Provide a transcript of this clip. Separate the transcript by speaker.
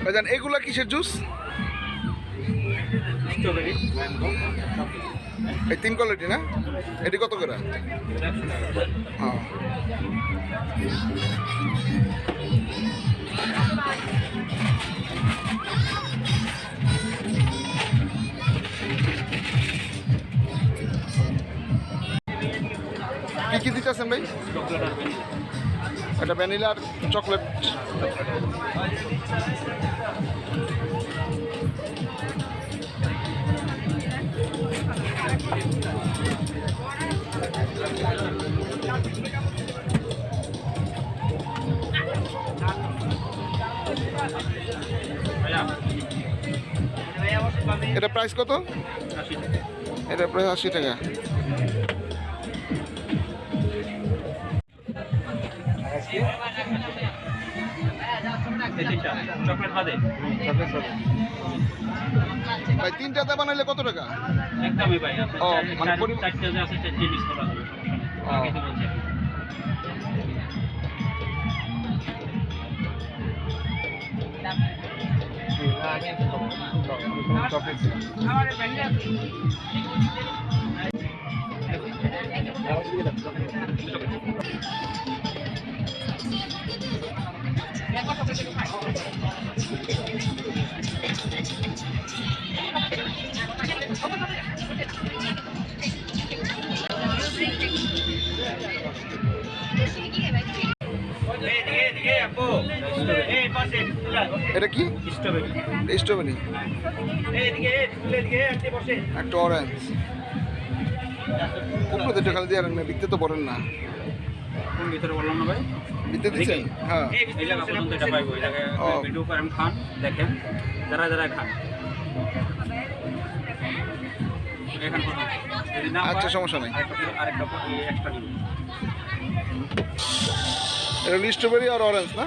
Speaker 1: ভাইজান এগুলা কিসের জুস?
Speaker 2: স্ট্রবেরি, ম্যাঙ্গো,
Speaker 1: এই 3 কোয়ালিটি না? এটি কত করে? হ্যাঁ। কি কি দিতেছেন ভাই?
Speaker 2: চকলেট আর ভ্যানিলা।
Speaker 1: এটা ভ্যানিলা আর চকলেট। এটা প্রাইস কত?
Speaker 2: 80 টাকা।
Speaker 1: এটা প্রায় 80 টাকা।
Speaker 2: চকলেট বাদে
Speaker 1: ভাই 3টাতে বানাইলে কত টাকা?
Speaker 2: একদমই ভাই।
Speaker 1: ও, মানে
Speaker 2: চারটে যে আছে 4টে মিস করা হবে, সমস্যা নেই। আগে তো বলছি।
Speaker 1: এটা কি?
Speaker 2: স্ট্রবেরি।
Speaker 1: স্ট্রবেরি, একটা অরেঞ্জ। উপরে তো খালি দিয়ে রাখেন না, বিকতে তো বলেন না।
Speaker 2: কোন ভিতরে বললাম না ভাই?
Speaker 1: বিকতে দিচ্ছেন? হ্যাঁ।
Speaker 2: এই জায়গা পর্যন্ত এটা পাইবো। এই জায়গায়
Speaker 1: ও।
Speaker 2: ভিডিও করেন, খান, দেখেন, যারা যারা খান এখান পর্যন্ত। যদি না
Speaker 1: আচ্ছা,
Speaker 2: পায়,
Speaker 1: সমস্যা নাই।
Speaker 2: আরেকটা এক্সট্রা দিব।
Speaker 1: এটা হলো স্ট্রবেরি আর অরেঞ্জ না?